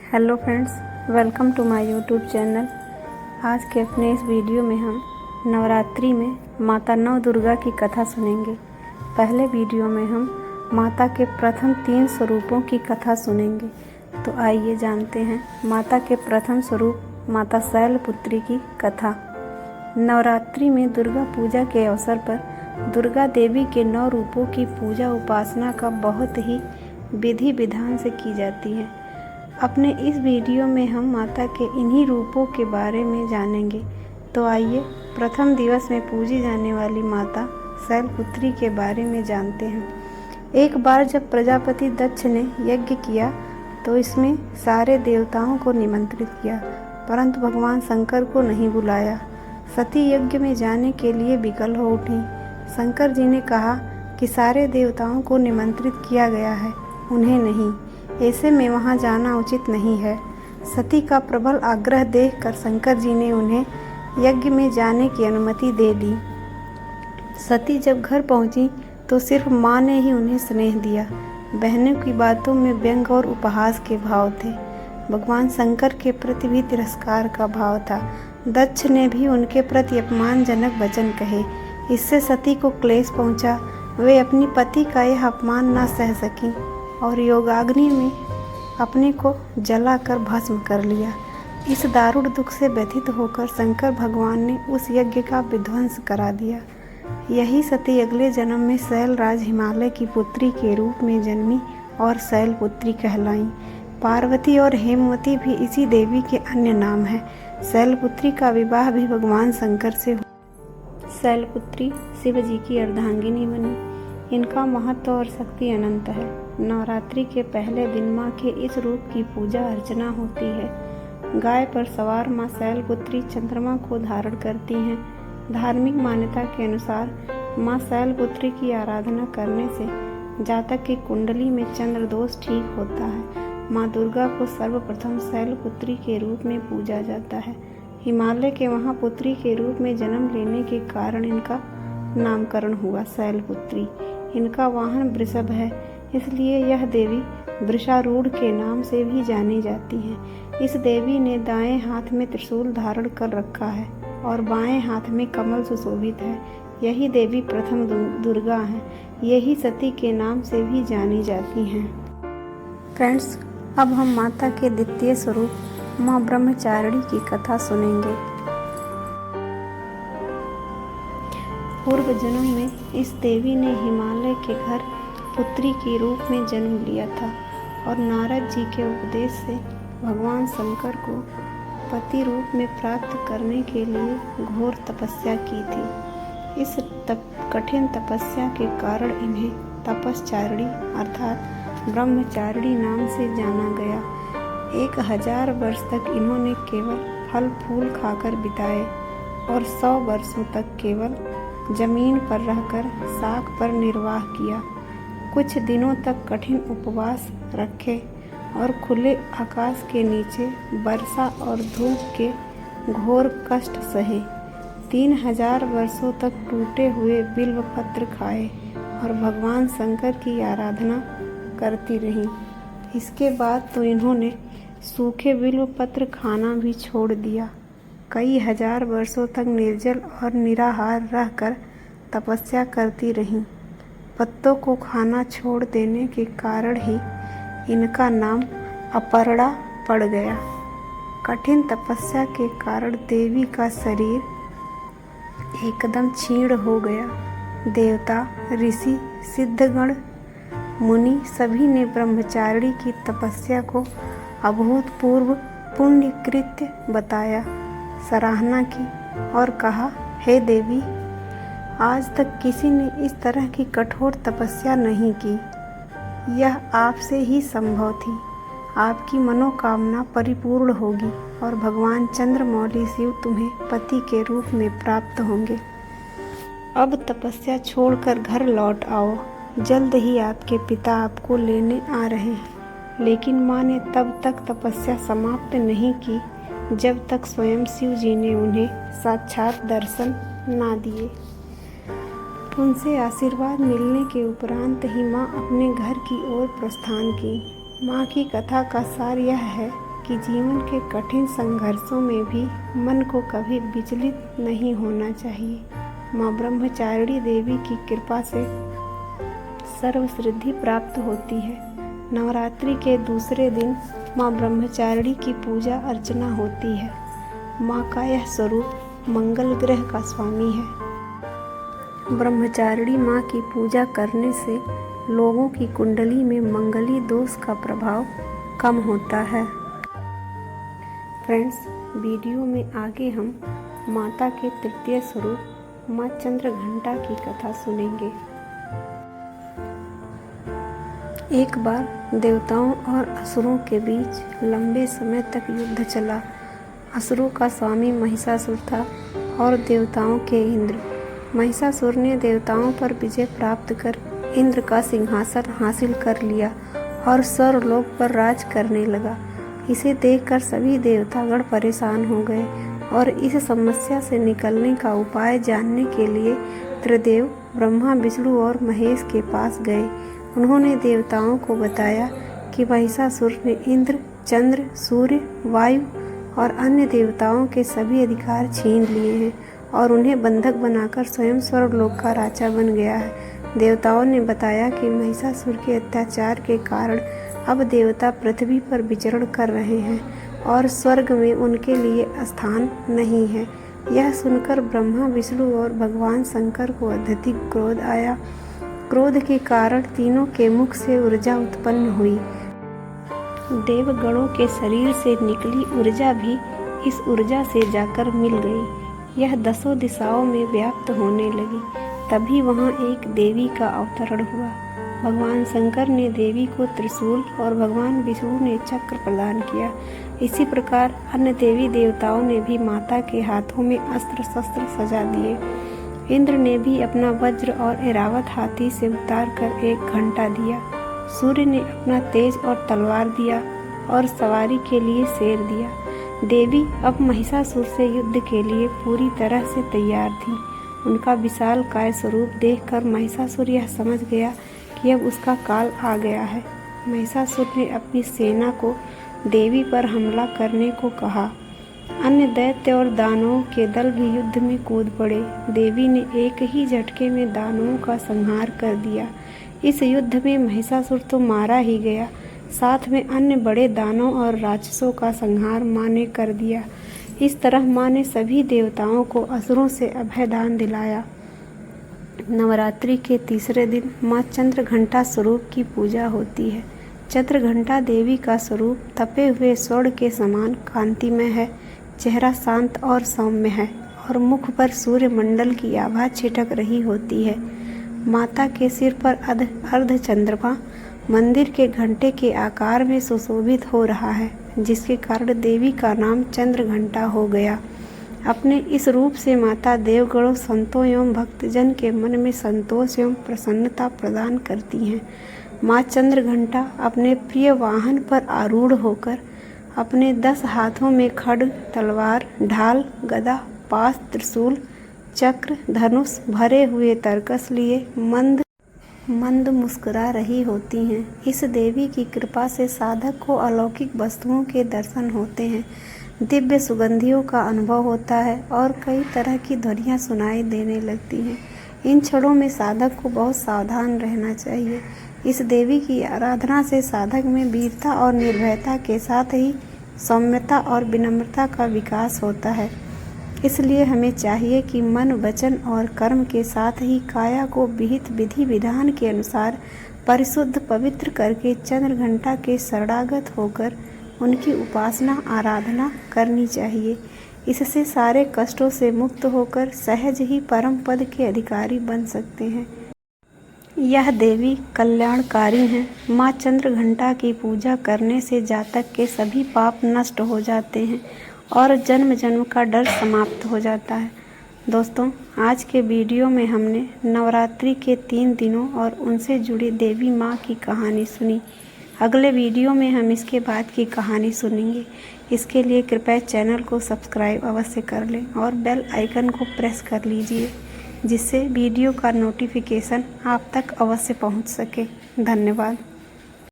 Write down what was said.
Hello friends, welcome to my YouTube channel. आज के अपने इस वीडियो में हम नवरात्रि में माता नव दुर्गा की कथा सुनेंगे। पहले वीडियो में हम माता के प्रथम 3 स्वरूपों की कथा सुनेंगे। तो आइए जानते हैं माता के प्रथम स्वरूप माता शैलपुत्री की कथा। नवरात्रि में दुर्गा पूजा के अवसर पर दुर्गा देवी के 9 रूपों की पूजा उपासना का बहुत ही विधि विधान से की जाती है। अपने इस वीडियो में हम माता के इन्हीं रूपों के बारे में जानेंगे। तो आइए प्रथम दिवस में पूजी जाने वाली माता शैलपुत्री के बारे में जानते हैं। एक बार जब प्रजापति दक्ष ने यज्ञ किया तो इसमें सारे देवताओं को निमंत्रित किया, परंतु भगवान शंकर को नहीं बुलाया। सती यज्ञ में जाने के लिए विकल हो उठी। शंकर जी ने कहा कि सारे देवताओं को निमंत्रित किया गया है, उन्हें नहीं, ऐसे में वहां जाना उचित नहीं है। सती का प्रबल आग्रह देखकर शंकर जी ने उन्हें यज्ञ में जाने की अनुमति दे दी। सती जब घर पहुंची तो सिर्फ मां ने ही उन्हें स्नेह दिया। बहनों की बातों में व्यंग और उपहास के भाव थे। भगवान शंकर के प्रति भी तिरस्कार का भाव था। दक्ष ने भी उनके प्रति अपमानजनक वचन कहे। इससे सती को क्लेश पहुंचा। वे अपनी पति का यह अपमान न सह सकी और योगाग्नि में अपने को जलाकर भस्म कर लिया। इस दारुण दुख से व्यथित होकर शंकर भगवान ने उस यज्ञ का विध्वंस करा दिया। यही सती अगले जन्म में शैलराज हिमालय की पुत्री के रूप में जन्मी और शैलपुत्री कहलाई। पार्वती और हेमवती भी इसी देवी के अन्य नाम हैं। शैलपुत्री का विवाह भी भगवान शंकर से हुआ। शैलपुत्री शिव जी की अर्धांगिनी बनी। इनका महत्व और शक्ति अनंत है। नवरात्रि के पहले दिन माँ के इस रूप की पूजा अर्चना होती है। गाय पर सवार माँ शैलपुत्री चंद्रमा को धारण करती हैं। धार्मिक मान्यता के अनुसार माँ शैलपुत्री की आराधना करने से जातक की कुंडली में चंद्र दोष ठीक होता है। माँ दुर्गा को सर्वप्रथम शैलपुत्री के रूप में पूजा जाता है। हिमालय के महापुत्री के रूप में जन्म लेने के कारण इनका नामकरण हुआ शैलपुत्री। इनका वाहन वृषभ है, इसलिए यह देवी वृषारूढ़ के नाम से भी जानी जाती है। इस देवी ने दाएं हाथ में त्रिशूल धारण कर रखा है और बाएं हाथ में कमल सुशोभित है। यही देवी प्रथम दुर्गा है। यही सती के नाम से भी जानी जाती हैं। फ्रेंड्स, अब हम माता के द्वितीय स्वरूप माँ ब्रह्मचारिणी की कथा सुनेंगे। पूर्व जन्म में इस देवी ने हिमालय के घर पुत्री के रूप में जन्म लिया था और नारद जी के उपदेश से भगवान शंकर को पति रूप में प्राप्त करने के लिए घोर तपस्या की थी। इस कठिन तपस्या के कारण इन्हें तपश्चारिणी अर्थात ब्रह्मचारिणी नाम से जाना गया। 1000 वर्ष तक इन्होंने केवल फल फूल खाकर बिताए और 100 वर्षों तक केवल जमीन पर रहकर साग पर निर्वाह किया। कुछ दिनों तक कठिन उपवास रखे और खुले आकाश के नीचे वर्षा और धूप के घोर कष्ट सहे। 3000 वर्षों तक टूटे हुए बिल्व पत्र खाए और भगवान शंकर की आराधना करती रहीं। इसके बाद तो इन्होंने सूखे बिल्व पत्र खाना भी छोड़ दिया। कई हजार वर्षों तक निर्जल और निराहार रहकर तपस्या करती रहीं। पत्तों को खाना छोड़ देने के कारण ही इनका नाम अपर्णा पड़ गया। कठिन तपस्या के कारण देवी का शरीर एकदम क्षीण हो गया। देवता, ऋषि, सिद्धगण, मुनि सभी ने ब्रह्मचारिणी की तपस्या को अभूतपूर्व पुण्य कृत्य बताया, सराहना की और कहा, हे देवी, आज तक किसी ने इस तरह की कठोर तपस्या नहीं की। यह आपसे ही संभव थी। आपकी मनोकामना परिपूर्ण होगी और भगवान चंद्रमौली शिव तुम्हें पति के रूप में प्राप्त होंगे। अब तपस्या छोड़कर घर लौट आओ। जल्द ही आपके पिता आपको लेने आ रहे हैं। लेकिन माँ ने तब तक तपस्या समाप्त नहीं की जब तक स्वयं शिव जी ने उन्हें साक्षात दर्शन ना दिए। उनसे आशीर्वाद मिलने के उपरांत ही माँ अपने घर की ओर प्रस्थान की। माँ की कथा का सार यह है कि जीवन के कठिन संघर्षों में भी मन को कभी विचलित नहीं होना चाहिए। माँ ब्रह्मचारिणी देवी की कृपा से सर्वसिद्धि प्राप्त होती है। नवरात्रि के दूसरे दिन माँ ब्रह्मचारिणी की पूजा अर्चना होती है। माँ का यह स्वरूप मंगल ग्रह का स्वामी है। ब्रह्मचारिणी माँ की पूजा करने से लोगों की कुंडली में मंगली दोष का प्रभाव कम होता है। फ्रेंड्स, वीडियो में आगे हम माता के तृतीय स्वरूप माँ चंद्रघंटा की कथा सुनेंगे। एक बार देवताओं और असुरों के बीच लंबे समय तक युद्ध चला। असुरों का स्वामी महिषासुर था और देवताओं के इंद्र। महिषासुर ने देवताओं पर विजय प्राप्त कर इंद्र का सिंहासन हासिल कर लिया और स्वर्गलोक पर राज करने लगा। इसे देखकर सभी देवतागण परेशान हो गए और इस समस्या से निकलने का उपाय जानने के लिए त्रिदेव ब्रह्मा, विष्णु और महेश के पास गए। उन्होंने देवताओं को बताया कि महिषासुर ने इंद्र, चंद्र, सूर्य, वायु और अन्य देवताओं के सभी अधिकार छीन लिए हैं और उन्हें बंधक बनाकर स्वयं स्वर्गलोक का राजा बन गया है। देवताओं ने बताया कि महिषासुर के अत्याचार के कारण अब देवता पृथ्वी पर विचरण कर रहे हैं और स्वर्ग में उनके लिए स्थान नहीं है। यह सुनकर ब्रह्मा, विष्णु और भगवान शंकर को अत्यधिक क्रोध आया। क्रोध के कारण तीनों के मुख से ऊर्जा उत्पन्न हुई। देवगणों के शरीर से निकली ऊर्जा भी इस ऊर्जा से जाकर मिल गई। यह 10 दिशाओं में व्याप्त होने लगी। तभी वहां एक देवी का अवतरण हुआ। भगवान शंकर ने देवी को त्रिशूल और भगवान विष्णु ने चक्र प्रदान किया। इसी प्रकार अन्य देवी देवताओं ने भी माता के हाथों में अस्त्र शस्त्र सजा दिए। इंद्र ने भी अपना वज्र और ऐरावत हाथी से उतार कर एक घंटा दिया। सूर्य ने अपना तेज और तलवार दिया और सवारी के लिए शेर दिया। देवी अब महिषासुर से युद्ध के लिए पूरी तरह से तैयार थी। उनका विशाल काय स्वरूप देखकर महिषासुर यह समझ गया कि अब उसका काल आ गया है। महिषासुर ने अपनी सेना को देवी पर हमला करने को कहा। अन्य दैत्य और दानवों के दल भी युद्ध में कूद पड़े। देवी ने एक ही झटके में दानवों का संहार कर दिया। इस युद्ध में महिषासुर तो मारा ही गया, साथ में अन्य बड़े दानव और राक्षसों का संहार माँ ने कर दिया। इस तरह माँ ने सभी देवताओं को असुरों से अभयदान दिलाया। नवरात्रि के तीसरे दिन माँ चंद्रघंटा स्वरूप की पूजा होती है। चंद्रघंटा देवी का स्वरूप तपे हुए स्वर्ण के समान कांतिमय है। चेहरा शांत और सौम्य है और मुख पर सूर्य मंडल की आभा छिटक रही होती है। माता के सिर पर अर्ध चंद्रमा मंदिर के घंटे के आकार में सुशोभित हो रहा है, जिसके कारण देवी का नाम चंद्रघंटा हो गया। अपने इस रूप से माता देवगणों, संतों एवं भक्तजन के मन में संतोष एवं प्रसन्नता प्रदान करती हैं। माँ चंद्रघंटा अपने प्रिय वाहन पर आरूढ़ होकर अपने 10 हाथों में खड्ग, तलवार, ढाल, गदा, पाश, त्रिशूल, चक्र, धनुष भरे हुए तरकस लिए मंद मुस्कुरा रही होती हैं। इस देवी की कृपा से साधक को अलौकिक वस्तुओं के दर्शन होते हैं, दिव्य सुगंधियों का अनुभव होता है और कई तरह की ध्वनियाँ सुनाई देने लगती हैं। इन क्षणों में साधक को बहुत सावधान रहना चाहिए। इस देवी की आराधना से साधक में वीरता और निर्भयता के साथ ही सौम्यता और विनम्रता का विकास होता है। इसलिए हमें चाहिए कि मन, वचन और कर्म के साथ ही काया को विहित विधि विधान के अनुसार परिशुद्ध पवित्र करके चंद्रघंटा के शरणागत होकर उनकी उपासना आराधना करनी चाहिए। इससे सारे कष्टों से मुक्त होकर सहज ही परम पद के अधिकारी बन सकते हैं। यह देवी कल्याणकारी हैं। माँ चंद्रघंटा की पूजा करने से जातक के सभी पाप नष्ट हो जाते हैं और जन्म जन्म का डर समाप्त हो जाता है। दोस्तों, आज के वीडियो में हमने नवरात्रि के 3 दिनों और उनसे जुड़ी देवी माँ की कहानी सुनी। अगले वीडियो में हम इसके बाद की कहानी सुनेंगे। इसके लिए कृपया चैनल को सब्सक्राइब अवश्य कर लें और बेल आइकन को प्रेस कर लीजिए, जिससे वीडियो का नोटिफिकेशन आप तक अवश्य पहुंच सके। धन्यवाद।